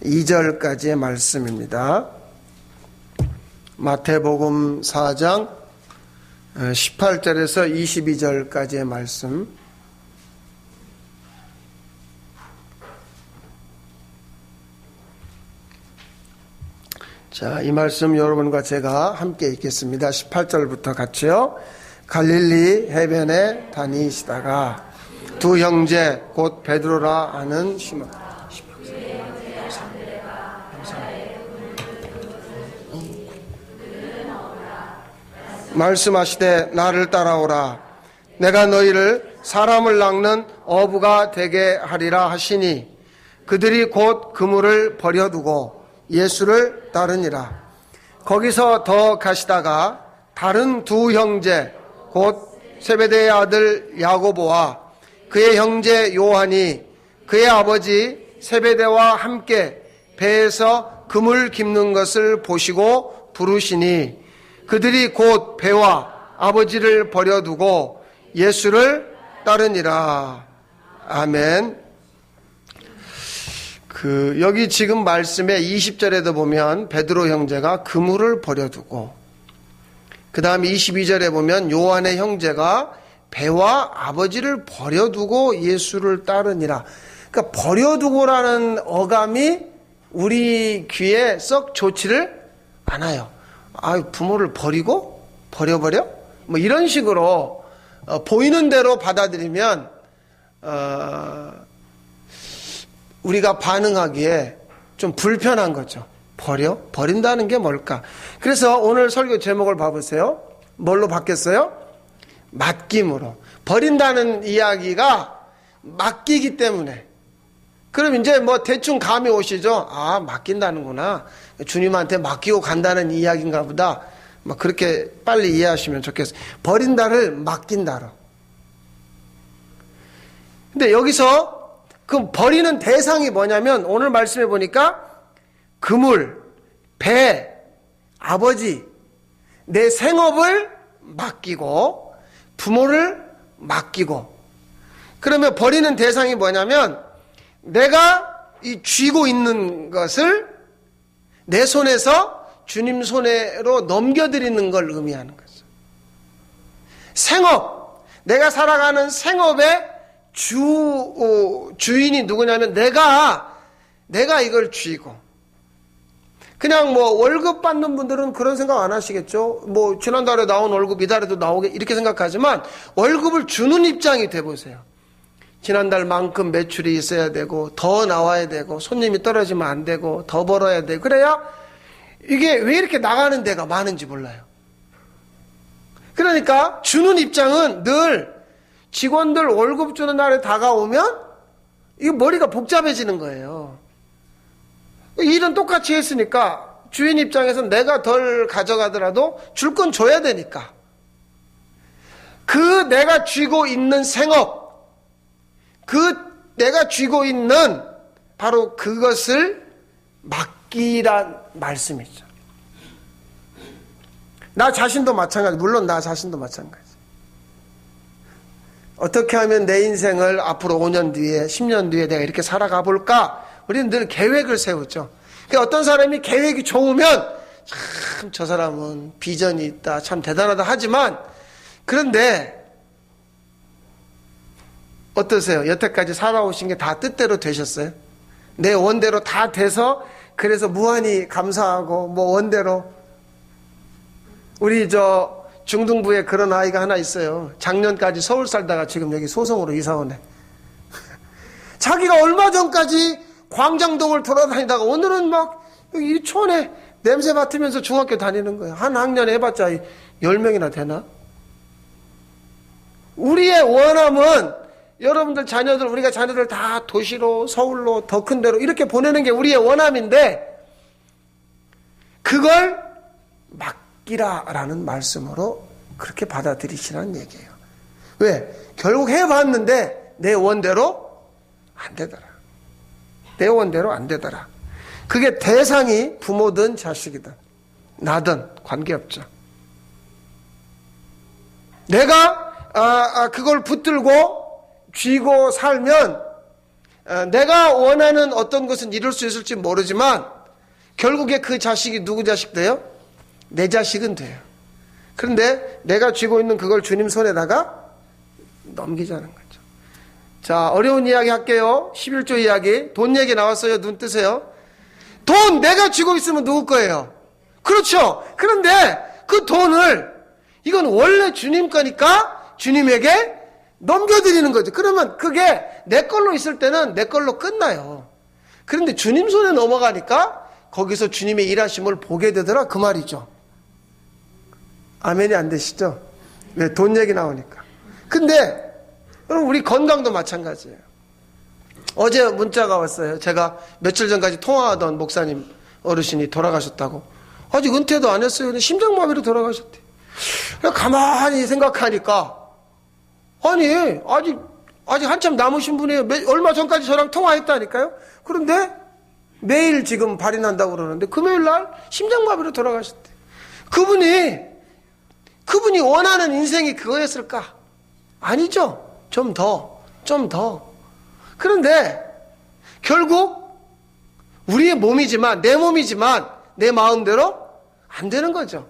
22절까지의 말씀입니다. 마태복음 4장 18절에서 22절까지의 말씀. 자, 이 말씀 여러분과 제가 함께 읽겠습니다. 18절부터 같이요. 갈릴리 해변에 다니시다가 두 형제 곧 베드로라 하는 시몬 말씀하시되 나를 따라오라. 내가 너희를 사람을 낚는 어부가 되게 하리라 하시니 그들이 곧 그물을 버려두고 예수를 따르니라. 거기서 더 가시다가 다른 두 형제 곧 세베대의 아들 야고보와 그의 형제 요한이 그의 아버지 세베대와 함께 배에서 그물 깁는 것을 보시고 부르시니 그들이 곧 배와 아버지를 버려두고 예수를 따르니라. 아멘. 여기 지금 말씀에 20절에도 보면 베드로 형제가 그물을 버려두고, 그 다음에 22절에 보면 요한의 형제가 배와 아버지를 버려두고 예수를 따르니라. 그러니까 버려두고라는 어감이 우리 귀에 썩 좋지를 않아요. 부모를 버리고 버려버려? 뭐 이런 식으로 보이는 대로 받아들이면 우리가 반응하기에 좀 불편한 거죠. 버린다는 게 뭘까? 그래서 오늘 설교 제목을 봐보세요. 뭘로 바뀌었어요? 맡김으로. 버린다는 이야기가 맡기기 때문에. 그럼 이제 뭐 대충 감이 오시죠? 맡긴다는구나. 주님한테 맡기고 간다는 이야기인가 보다. 그렇게 빨리 이해하시면 좋겠어요. 버린다를 맡긴다로. 근데 여기서 그 버리는 대상이 뭐냐면 오늘 말씀해 보니까 그물, 배, 아버지, 내 생업을 맡기고 부모를 맡기고. 그러면 버리는 대상이 뭐냐면 내가 이 쥐고 있는 것을 내 손에서 주님 손으로 넘겨드리는 걸 의미하는 거죠. 생업, 내가 살아가는 생업의 주인이 누구냐면 내가 이걸 쥐고. 그냥 월급 받는 분들은 그런 생각 안 하시겠죠. 지난달에 나온 월급 이달에도 나오게 이렇게 생각하지만 월급을 주는 입장이 돼보세요. 지난달만큼 매출이 있어야 되고 더 나와야 되고 손님이 떨어지면 안 되고 더 벌어야 되고 그래야 이게 왜 이렇게 나가는 데가 많은지 몰라요. 그러니까 주는 입장은 늘 직원들 월급 주는 날에 다가오면 이거 머리가 복잡해지는 거예요. 일은 똑같이 했으니까 주인 입장에서는 내가 덜 가져가더라도 줄 건 줘야 되니까 그 내가 쥐고 있는 생업, 내가 쥐고 있는 바로 그것을 맡기란 말씀이죠. 나 자신도 마찬가지. 물론 나 자신도 마찬가지. 어떻게 하면 내 인생을 앞으로 5년 뒤에 10년 뒤에 내가 이렇게 살아가 볼까? 우리는 늘 계획을 세우죠. 어떤 사람이 계획이 좋으면 참 저 사람은 비전이 있다, 참 대단하다 하지만 그런데 어떠세요? 여태까지 살아오신 게 다 뜻대로 되셨어요? 내 원대로 다 돼서 그래서 무한히 감사하고 원대로. 우리 중등부에 그런 아이가 하나 있어요. 작년까지 서울 살다가 지금 여기 소송으로 이사 오네. 자기가 얼마 전까지 광장동을 돌아다니다가 오늘은 이 촌에 냄새 맡으면서 중학교 다니는 거예요. 한 학년에 해봤자 10명이나 되나? 우리의 원함은 여러분들 자녀들, 우리가 자녀들 다 도시로, 서울로, 더 큰 데로 이렇게 보내는 게 우리의 원함인데 그걸 맡기라라는 말씀으로 그렇게 받아들이시라는 얘기예요. 왜? 결국 해봤는데 내 원대로 안 되더라. 내 원대로 안 되더라. 그게 대상이 부모든 자식이든 나든 관계없죠. 내가 그걸 붙들고 쥐고 살면 내가 원하는 어떤 것은 이룰 수 있을지 모르지만 결국에 그 자식이 누구 자식 돼요? 내 자식은 돼요. 그런데 내가 쥐고 있는 그걸 주님 손에다가 넘기자는 거죠. 자, 어려운 이야기 할게요. 11조 이야기. 돈 얘기 나왔어요. 눈 뜨세요. 돈 내가 쥐고 있으면 누구 거예요? 그렇죠. 그런데 그 돈을 이건 원래 주님 거니까 주님에게 넘겨드리는 거죠. 그러면 그게 내 걸로 있을 때는 내 걸로 끝나요. 그런데 주님 손에 넘어가니까 거기서 주님의 일하심을 보게 되더라 그 말이죠. 아멘이 안 되시죠? 왜? 돈 얘기 나오니까. 근데 여러분 우리 건강도 마찬가지예요. 어제 문자가 왔어요. 제가 며칠 전까지 통화하던 목사님 어르신이 돌아가셨다고. 아직 은퇴도 안 했어요. 심장마비로 돌아가셨대. 가만히 생각하니까 아니 아직 한참 남으신 분이에요. 얼마 전까지 저랑 통화했다니까요. 그런데 매일 지금 발이 난다고 그러는데 금요일 날 심장마비로 돌아가셨대. 그분이 원하는 인생이 그거였을까? 아니죠. 좀 더. 그런데 결국 우리의 몸이지만 내 몸이지만 내 마음대로 안 되는 거죠.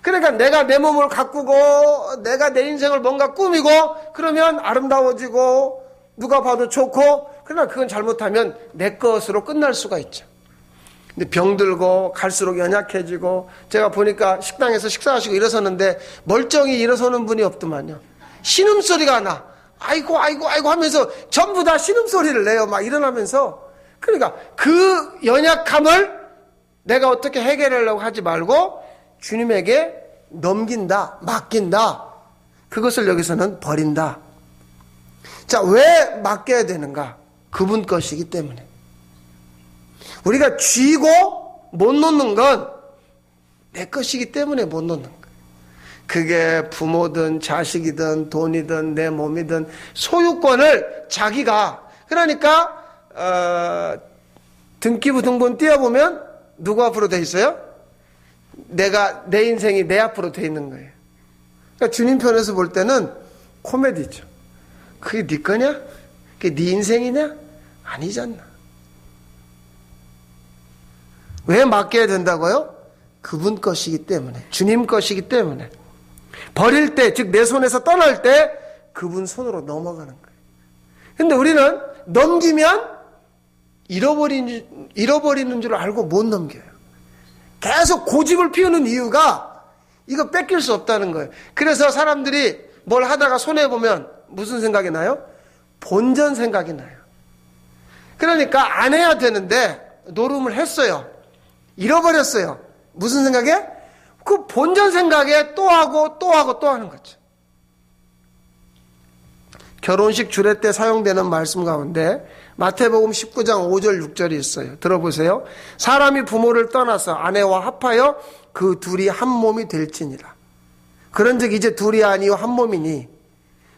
그러니까 내가 내 몸을 가꾸고 내가 내 인생을 뭔가 꾸미고 그러면 아름다워지고 누가 봐도 좋고 그러나 그건 잘못하면 내 것으로 끝날 수가 있죠. 근데 병들고 갈수록 연약해지고 제가 보니까 식당에서 식사하시고 일어섰는데 멀쩡히 일어서는 분이 없더만요. 신음소리가 나. 아이고 하면서 전부 다 신음소리를 내요. 막 일어나면서. 그러니까 그 연약함을 내가 어떻게 해결하려고 하지 말고 주님에게 넘긴다, 맡긴다. 그것을 여기서는 버린다. 자, 왜 맡겨야 되는가? 그분 것이기 때문에. 우리가 쥐고 못 놓는 건 내 것이기 때문에 못 놓는 거예요. 그게 부모든 자식이든 돈이든 내 몸이든 소유권을 자기가 그러니까 등기부 등본 띄어보면 누구 앞으로 돼 있어요? 내 인생이 내 앞으로 돼 있는 거예요. 그러니까 주님 편에서 볼 때는 코미디죠. 그게 네 거냐? 그게 네 인생이냐? 아니잖아. 왜 맡겨야 된다고요? 그분 것이기 때문에, 주님 것이기 때문에. 버릴 때, 즉 내 손에서 떠날 때 그분 손으로 넘어가는 거예요. 근데 우리는 넘기면 잃어버리는 줄 알고 못 넘겨요. 계속 고집을 피우는 이유가 이거 뺏길 수 없다는 거예요. 그래서 사람들이 뭘 하다가 손해보면 무슨 생각이 나요? 본전 생각이 나요. 그러니까 안 해야 되는데 노름을 했어요. 잃어버렸어요. 무슨 생각에? 그 본전 생각에 또 하고 또 하는 거죠. 결혼식 주례 때 사용되는 말씀 가운데 마태복음 19장 5절 6절이 있어요. 들어보세요. 사람이 부모를 떠나서 아내와 합하여 그 둘이 한 몸이 될지니라. 그런즉 이제 둘이 아니요 한 몸이니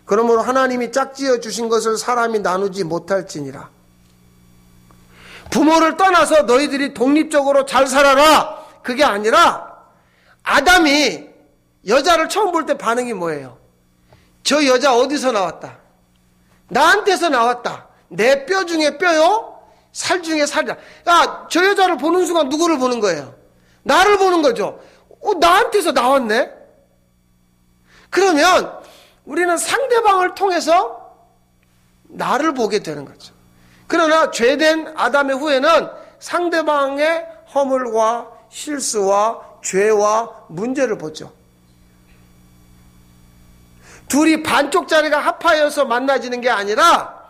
그러므로 하나님이 짝지어 주신 것을 사람이 나누지 못할지니라. 부모를 떠나서 너희들이 독립적으로 잘 살아라. 그게 아니라 아담이 여자를 처음 볼 때 반응이 뭐예요? 저 여자 어디서 나왔다? 나한테서 나왔다. 내 뼈 중에 뼈요? 살 중에 살이다. 야, 저 여자를 보는 순간 누구를 보는 거예요? 나를 보는 거죠. 나한테서 나왔네? 그러면 우리는 상대방을 통해서 나를 보게 되는 거죠. 그러나 죄된 아담의 후에는 상대방의 허물과 실수와 죄와 문제를 보죠. 둘이 반쪽짜리가 합하여서 만나지는 게 아니라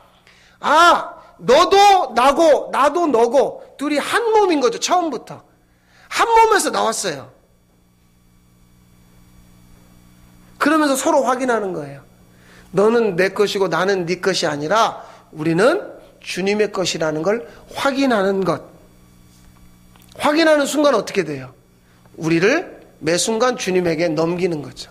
너도 나고 나도 너고 둘이 한 몸인 거죠. 처음부터 한 몸에서 나왔어요. 그러면서 서로 확인하는 거예요. 너는 내 것이고 나는 네 것이 아니라 우리는 주님의 것이라는 걸 확인하는 것. 확인하는 순간 어떻게 돼요? 우리를 매 순간 주님에게 넘기는 거죠.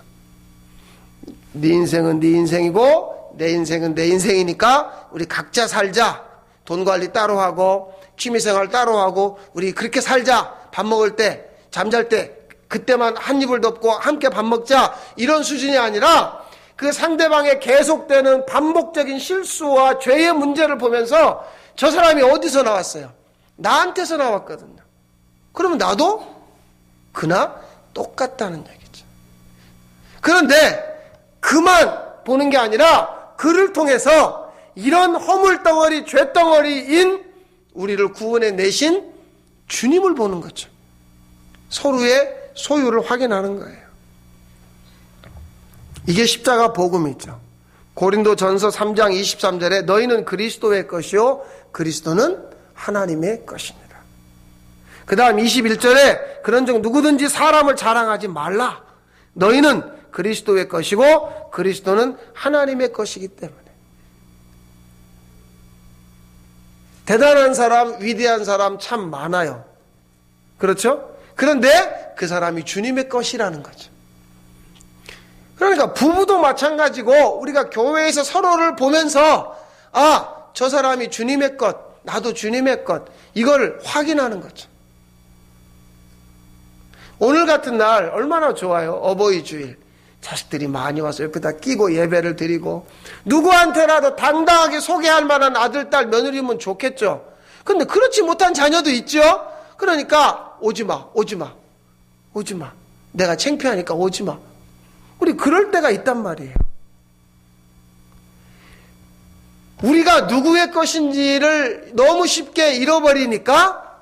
네 인생은 네 인생이고 내 인생은 내 인생이니까 우리 각자 살자. 돈 관리 따로 하고 취미생활 따로 하고 우리 그렇게 살자. 밥 먹을 때 잠잘 때 그때만 한 입을 덮고 함께 밥 먹자. 이런 수준이 아니라 그 상대방의 계속되는 반복적인 실수와 죄의 문제를 보면서 저 사람이 어디서 나왔어요? 나한테서 나왔거든요. 그러면 나도 그나 똑같다는 얘기죠. 그런데 그만 보는 게 아니라 그를 통해서 이런 허물덩어리, 죄덩어리인 우리를 구원해 내신 주님을 보는 거죠. 서로의 소유를 확인하는 거예요. 이게 십자가 복음이죠. 고린도전서 3장 23절에 너희는 그리스도의 것이요 그리스도는 하나님의 것이니라. 그 다음 21절에 그런즉 누구든지 사람을 자랑하지 말라. 너희는 그리스도의 것이고 그리스도는 하나님의 것이기 때문에. 대단한 사람, 위대한 사람 참 많아요. 그렇죠? 그런데 그 사람이 주님의 것이라는 거죠. 그러니까 부부도 마찬가지고 우리가 교회에서 서로를 보면서 저 사람이 주님의 것, 나도 주님의 것, 이걸 확인하는 거죠. 오늘 같은 날 얼마나 좋아요. 어버이 주일. 자식들이 많이 와서 옆에다 끼고 예배를 드리고 누구한테라도 당당하게 소개할 만한 아들, 딸, 며느리면 좋겠죠. 근데 그렇지 못한 자녀도 있죠. 그러니까 오지마. 내가 창피하니까 오지마. 우리 그럴 때가 있단 말이에요. 우리가 누구의 것인지를 너무 쉽게 잃어버리니까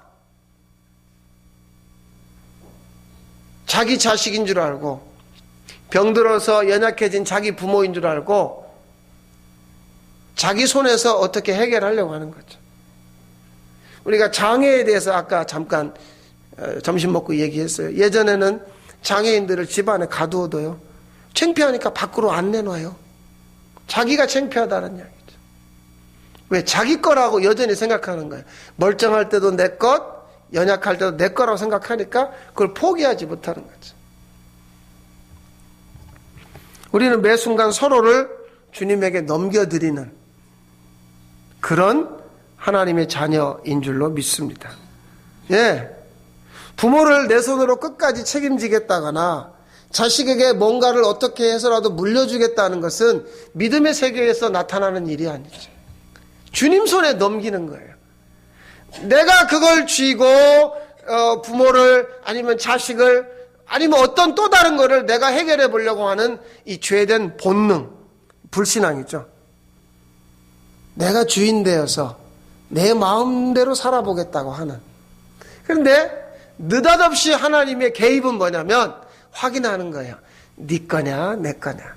자기 자식인 줄 알고 병들어서 연약해진 자기 부모인 줄 알고 자기 손에서 어떻게 해결하려고 하는 거죠. 우리가 장애에 대해서 아까 잠깐 점심 먹고 얘기했어요. 예전에는 장애인들을 집안에 가두어둬요. 창피하니까 밖으로 안 내놔요. 자기가 창피하다는 이야기죠. 왜? 자기 거라고 여전히 생각하는 거예요. 멀쩡할 때도 내 것, 연약할 때도 내 거라고 생각하니까 그걸 포기하지 못하는 거죠. 우리는 매 순간 서로를 주님에게 넘겨드리는 그런 하나님의 자녀인 줄로 믿습니다. 예. 부모를 내 손으로 끝까지 책임지겠다거나 자식에게 뭔가를 어떻게 해서라도 물려주겠다는 것은 믿음의 세계에서 나타나는 일이 아니죠. 주님 손에 넘기는 거예요. 내가 그걸 쥐고 부모를 아니면 자식을 아니면 어떤 또 다른 거를 내가 해결해 보려고 하는 이 죄된 본능, 불신앙이죠. 내가 주인 되어서 내 마음대로 살아보겠다고 하는. 그런데 느닷없이 하나님의 개입은 뭐냐면 확인하는 거예요. 네 거냐 내 거냐.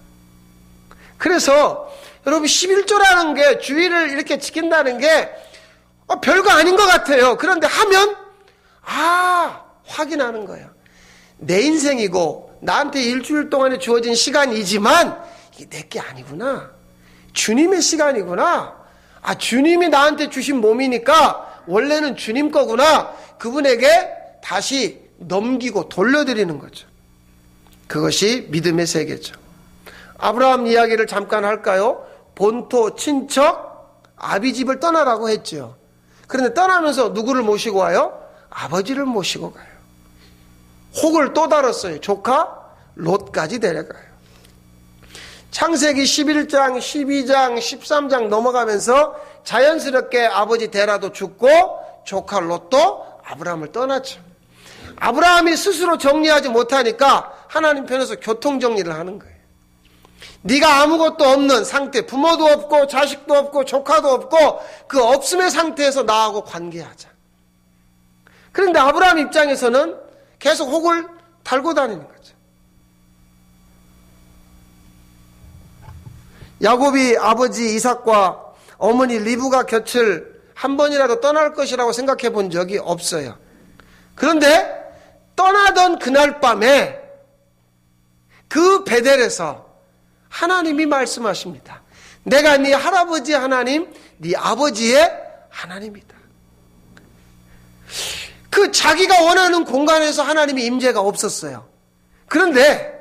그래서 여러분 11조라는 게 주의를 이렇게 지킨다는 게 별거 아닌 것 같아요. 그런데 하면 확인하는 거예요. 내 인생이고 나한테 일주일 동안에 주어진 시간이지만 이게 내게 아니구나. 주님의 시간이구나. 주님이 나한테 주신 몸이니까 원래는 주님 거구나. 그분에게 다시 넘기고 돌려드리는 거죠. 그것이 믿음의 세계죠. 아브라함 이야기를 잠깐 할까요? 본토, 친척, 아비 집을 떠나라고 했죠. 그런데 떠나면서 누구를 모시고 와요? 아버지를 모시고 가요. 혹을 또 다뤘어요. 조카 롯까지 데려가요. 창세기 11장, 12장, 13장 넘어가면서 자연스럽게 아버지 데라도 죽고 조카 롯도 아브라함을 떠났죠. 아브라함이 스스로 정리하지 못하니까 하나님 편에서 교통정리를 하는 거예요. 네가 아무것도 없는 상태, 부모도 없고 자식도 없고 조카도 없고 그 없음의 상태에서 나하고 관계하자. 그런데 아브라함 입장에서는 계속 혹을 달고 다니는 거죠. 야곱이 아버지 이삭과 어머니 리브가 곁을 한 번이라도 떠날 것이라고 생각해 본 적이 없어요. 그런데 떠나던 그날 밤에 그 베델에서 하나님이 말씀하십니다. 내가 네 할아버지 하나님, 네 아버지의 하나님이다. 그 자기가 원하는 공간에서 하나님의 임재가 없었어요. 그런데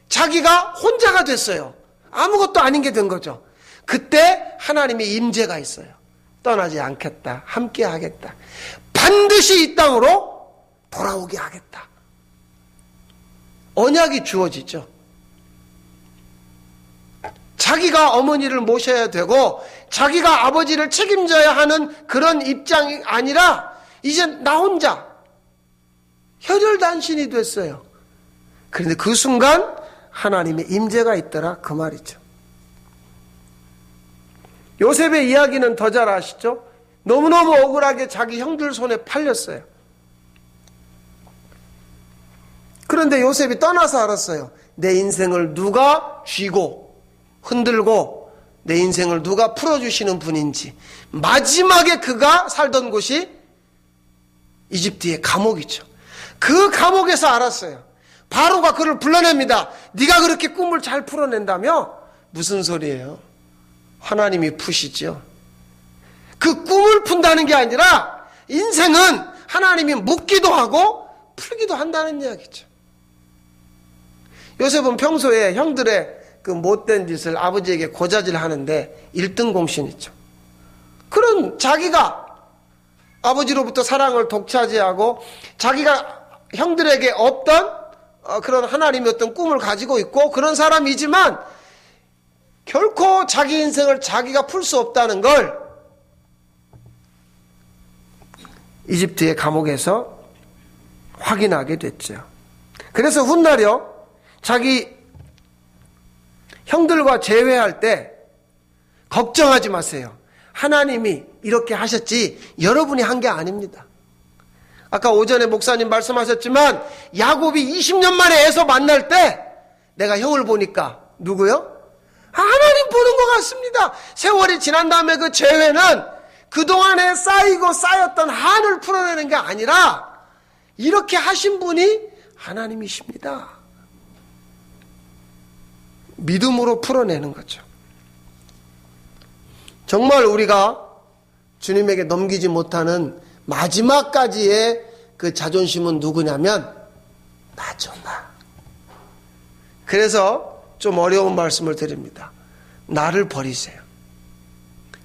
자기가 혼자가 됐어요. 아무것도 아닌 게 된 거죠. 그때 하나님의 임재가 있어요. 떠나지 않겠다. 함께 하겠다. 반드시 이 땅으로 돌아오게 하겠다. 언약이 주어지죠. 자기가 어머니를 모셔야 되고 자기가 아버지를 책임져야 하는 그런 입장이 아니라 이제 나 혼자 혈혈단신이 됐어요. 그런데 그 순간 하나님의 임재가 있더라 그 말이죠. 요셉의 이야기는 더 잘 아시죠? 너무너무 억울하게 자기 형들 손에 팔렸어요. 그런데 요셉이 떠나서 알았어요. 내 인생을 누가 쥐고 흔들고 내 인생을 누가 풀어주시는 분인지. 마지막에 그가 살던 곳이 이집트의 감옥이죠. 그 감옥에서 알았어요. 바로가 그를 불러냅니다. 네가 그렇게 꿈을 잘 풀어낸다며? 무슨 소리예요? 하나님이 푸시죠. 그 꿈을 푼다는 게 아니라 인생은 하나님이 묶기도 하고 풀기도 한다는 이야기죠. 요셉은 평소에 형들의 그 못된 짓을 아버지에게 고자질 하는데 1등 공신이죠. 그런 자기가 아버지로부터 사랑을 독차지하고 자기가 형들에게 없던 그런 하나님의 어떤 꿈을 가지고 있고 그런 사람이지만 결코 자기 인생을 자기가 풀 수 없다는 걸 이집트의 감옥에서 확인하게 됐죠. 그래서 훗날요 자기 형들과 재회할 때 걱정하지 마세요. 하나님이 이렇게 하셨지 여러분이 한 게 아닙니다. 아까 오전에 목사님 말씀하셨지만 야곱이 20년 만에 에서 만날 때 내가 형을 보니까 누구요? 하나님 보는 것 같습니다. 세월이 지난 다음에 그 재회는 그동안에 쌓이고 쌓였던 한을 풀어내는 게 아니라 이렇게 하신 분이 하나님이십니다. 믿음으로 풀어내는 거죠. 정말 우리가 주님에게 넘기지 못하는 마지막까지의 그 자존심은 누구냐면 나죠, 나. 그래서 좀 어려운 말씀을 드립니다. 나를 버리세요.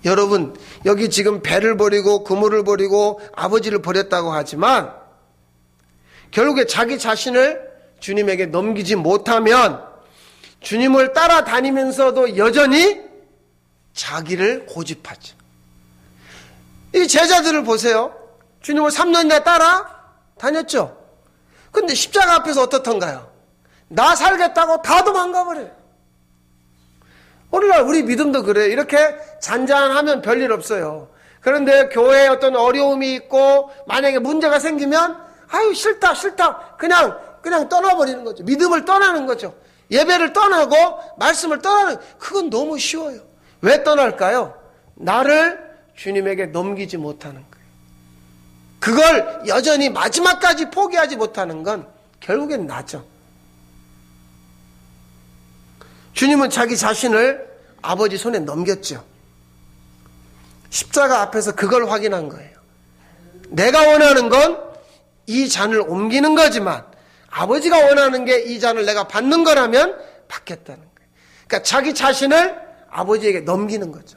여러분 여기 지금 배를 버리고 그물을 버리고 아버지를 버렸다고 하지만 결국에 자기 자신을 주님에게 넘기지 못하면 주님을 따라다니면서도 여전히 자기를 고집하죠. 이 제자들을 보세요. 주님을 3년이나 따라다녔죠. 근데 십자가 앞에서 어떻던가요? 나 살겠다고 다 도망가버려요. 오늘날 우리 믿음도 그래요. 이렇게 잔잔하면 별일 없어요. 그런데 교회에 어떤 어려움이 있고 만약에 문제가 생기면 아유 싫다 그냥 떠나버리는 거죠. 믿음을 떠나는 거죠. 예배를 떠나고 말씀을 떠나는, 그건 너무 쉬워요. 왜 떠날까요? 나를 주님에게 넘기지 못하는 거예요. 그걸 여전히 마지막까지 포기하지 못하는 건 결국엔 나죠. 주님은 자기 자신을 아버지 손에 넘겼죠. 십자가 앞에서 그걸 확인한 거예요. 내가 원하는 건 이 잔을 옮기는 거지만 아버지가 원하는 게 이 잔을 내가 받는 거라면 받겠다는 거예요. 그러니까 자기 자신을 아버지에게 넘기는 거죠.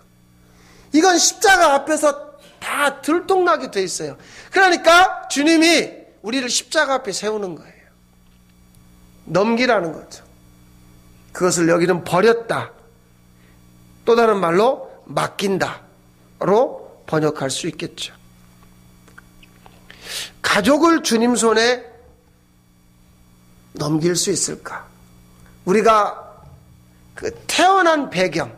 이건 십자가 앞에서 다 들통나게 돼 있어요. 그러니까 주님이 우리를 십자가 앞에 세우는 거예요. 넘기라는 거죠. 그것을 여기는 버렸다. 또 다른 말로 맡긴다로 번역할 수 있겠죠. 가족을 주님 손에 넘길 수 있을까? 우리가 그 태어난 배경,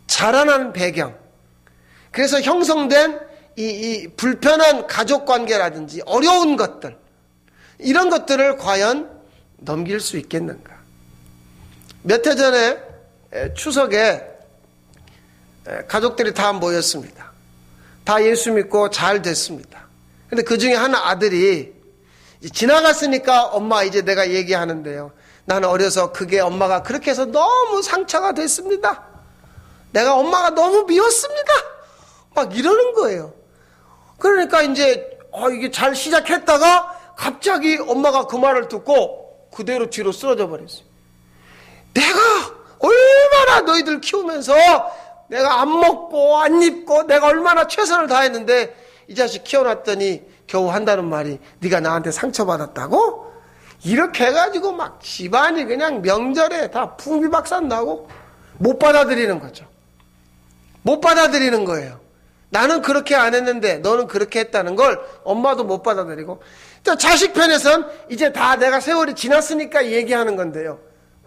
자라난 배경, 그래서 형성된 이 불편한 가족 관계라든지 어려운 것들, 이런 것들을 과연 넘길 수 있겠는가? 몇 해 전에 추석에 가족들이 다 모였습니다. 다 예수 믿고 잘 됐습니다. 근데 그 중에 한 아들이 지나갔으니까 엄마 이제 내가 얘기하는데요. 나는 어려서 그게 엄마가 그렇게 해서 너무 상처가 됐습니다. 내가 엄마가 너무 미웠습니다. 막 이러는 거예요. 그러니까 이제 이게 잘 시작했다가 갑자기 엄마가 그 말을 듣고 그대로 뒤로 쓰러져 버렸어요. 내가 얼마나 너희들 키우면서 내가 안 먹고 안 입고 내가 얼마나 최선을 다했는데 이 자식 키워놨더니 겨우 한다는 말이 네가 나한테 상처받았다고? 이렇게 해가지고 막 집안이 그냥 명절에 다 풍비박산 나고 못 받아들이는 거죠. 못 받아들이는 거예요. 나는 그렇게 안 했는데 너는 그렇게 했다는 걸 엄마도 못 받아들이고. 또 자식 편에선 이제 다 내가 세월이 지났으니까 얘기하는 건데요.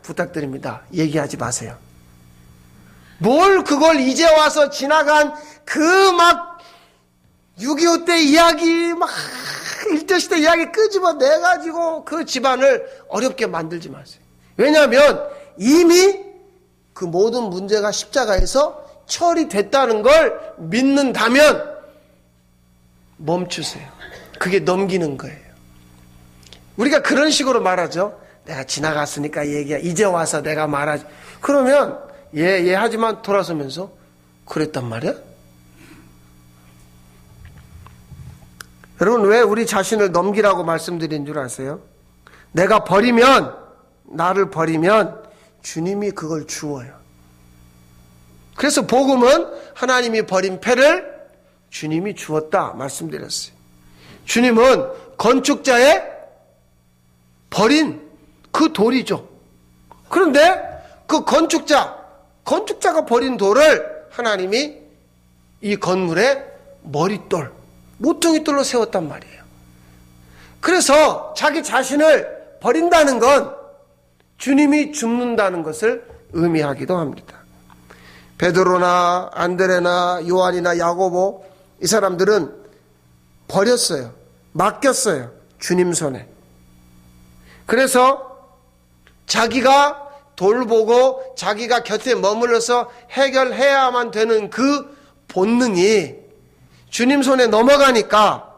부탁드립니다. 얘기하지 마세요. 뭘 그걸 이제 와서 지나간 그 막 6.25 때 이야기 막 일제시대 이야기 끄집어내가지고 그 집안을 어렵게 만들지 마세요. 왜냐하면 이미 그 모든 문제가 십자가에서 처리됐다는 걸 믿는다면 멈추세요. 그게 넘기는 거예요. 우리가 그런 식으로 말하죠. 내가 지나갔으니까 얘기야. 이제 와서 내가 말하지. 그러면 예 하지만 돌아서면서 그랬단 말이야? 여러분 왜 우리 자신을 넘기라고 말씀드린 줄 아세요? 내가 버리면 나를 버리면 주님이 그걸 주어요. 그래서 복음은 하나님이 버린 패를 주님이 주었다 말씀드렸어요. 주님은 건축자의 버린 그 돌이죠. 그런데 그 건축자가 버린 돌을 하나님이 이 건물의 머릿돌, 모퉁이돌로 세웠단 말이에요. 그래서 자기 자신을 버린다는 건 주님이 줍는다는 것을 의미하기도 합니다. 베드로나 안드레나 요한이나 야고보 이 사람들은 버렸어요. 맡겼어요. 주님 손에. 그래서 자기가 돌보고 자기가 곁에 머물러서 해결해야만 되는 그 본능이 주님 손에 넘어가니까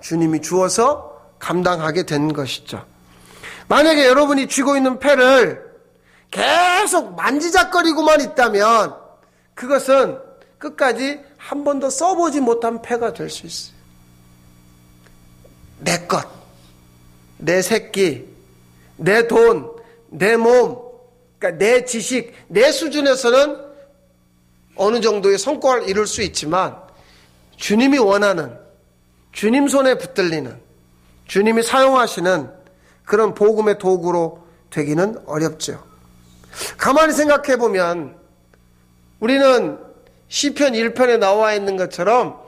주님이 주어서 감당하게 된 것이죠. 만약에 여러분이 쥐고 있는 패를 계속 만지작거리고만 있다면 그것은 끝까지 한 번도 써보지 못한 패가 될 수 있어요. 내 것, 내 새끼, 내 돈, 내 몸, 그러니까 내 지식, 내 수준에서는 어느 정도의 성과를 이룰 수 있지만 주님이 원하는, 주님 손에 붙들리는, 주님이 사용하시는 그런 복음의 도구로 되기는 어렵죠. 가만히 생각해 보면 우리는 시편 1편에 나와 있는 것처럼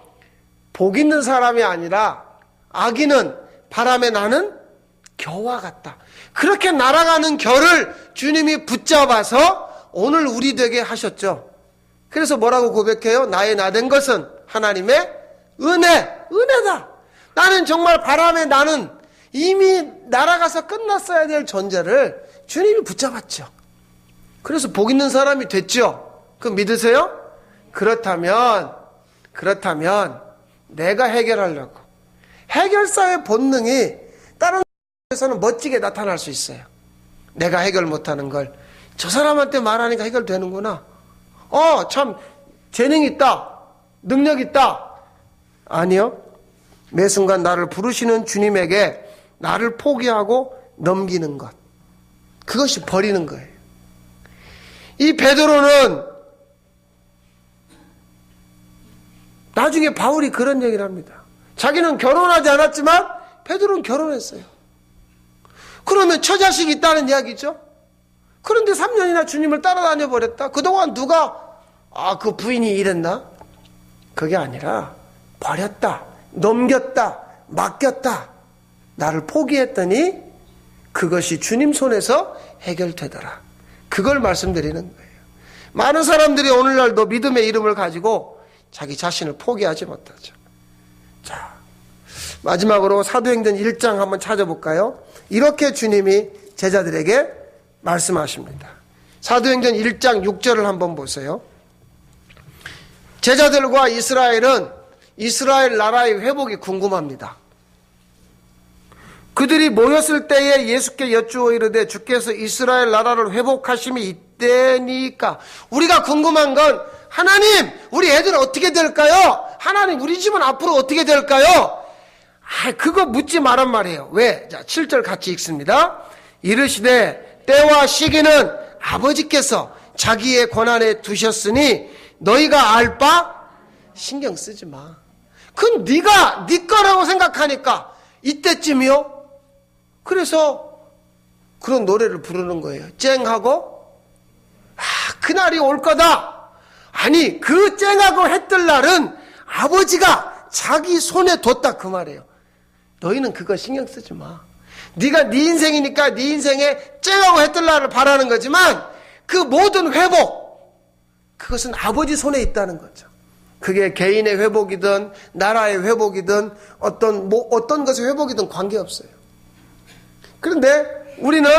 복 있는 사람이 아니라 악인은 바람에 나는 겨와 같다. 그렇게 날아가는 겨를 주님이 붙잡아서 오늘 우리 되게 하셨죠. 그래서 뭐라고 고백해요? 나의 나된 것은 하나님의 은혜다. 나는 정말 바람에 나는 이미 날아가서 끝났어야 될 존재를 주님이 붙잡았죠. 그래서 복 있는 사람이 됐죠. 그럼 믿으세요? 그렇다면 내가 해결하려고 해결사의 본능이 다른 사람에서는 멋지게 나타날 수 있어요. 내가 해결 못하는 걸 저 사람한테 말하니까 해결되는구나. 참 재능 있다. 능력 있다. 아니요. 매 순간 나를 부르시는 주님에게 나를 포기하고 넘기는 것. 그것이 버리는 거예요. 이 베드로는 나중에 바울이 그런 얘기를 합니다. 자기는 결혼하지 않았지만 베드로는 결혼했어요. 그러면 처자식이 있다는 이야기죠. 그런데 3년이나 주님을 따라다녀 버렸다. 그동안 누가 그 부인이 이랬나? 그게 아니라 버렸다, 넘겼다, 맡겼다. 나를 포기했더니 그것이 주님 손에서 해결되더라. 그걸 말씀드리는 거예요. 많은 사람들이 오늘날도 믿음의 이름을 가지고 자기 자신을 포기하지 못하죠. 자, 마지막으로 사도행전 1장 한번 찾아볼까요? 이렇게 주님이 제자들에게 말씀하십니다. 사도행전 1장 6절을 한번 보세요. 제자들과 이스라엘은 이스라엘 나라의 회복이 궁금합니다. 그들이 모였을 때에 예수께 여쭈어 이르되 주께서 이스라엘 나라를 회복하심이 이때니까. 우리가 궁금한 건 하나님 우리 애들은 어떻게 될까요? 하나님 우리 집은 앞으로 어떻게 될까요? 그거 묻지 말란 말이에요. 왜? 자, 7절 같이 읽습니다. 이르시되 때와 시기는 아버지께서 자기의 권한에 두셨으니 너희가 알 바 신경 쓰지 마. 그건 네가 네 거라고 생각하니까 이때쯤이요. 그래서 그런 노래를 부르는 거예요. 쨍하고 그날이 올 거다. 아니, 그 쨍하고 해뜰 날은 아버지가 자기 손에 뒀다 그 말이에요. 너희는 그거 신경 쓰지 마. 네가 네 인생이니까 네 인생에 쨍하고 해뜰 날을 바라는 거지만 그 모든 회복, 그것은 아버지 손에 있다는 거죠. 그게 개인의 회복이든 나라의 회복이든 어떤 것의 회복이든 관계없어요. 그런데 우리는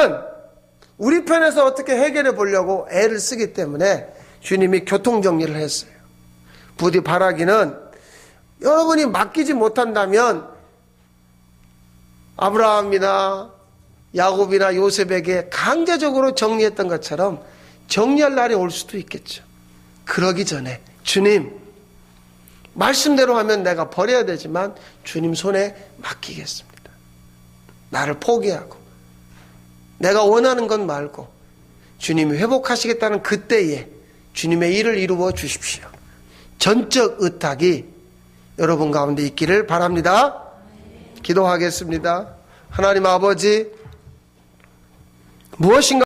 우리 편에서 어떻게 해결해 보려고 애를 쓰기 때문에 주님이 교통정리를 했어요. 부디 바라기는 여러분이 맡기지 못한다면 아브라함이나 야곱이나 요셉에게 강제적으로 정리했던 것처럼 정리할 날이 올 수도 있겠죠. 그러기 전에 주님, 말씀대로 하면 내가 버려야 되지만 주님 손에 맡기겠습니다. 나를 포기하고 내가 원하는 건 말고 주님이 회복하시겠다는 그때에 주님의 일을 이루어 주십시오. 전적 의탁이 여러분 가운데 있기를 바랍니다. 기도하겠습니다. 하나님 아버지, 무엇인가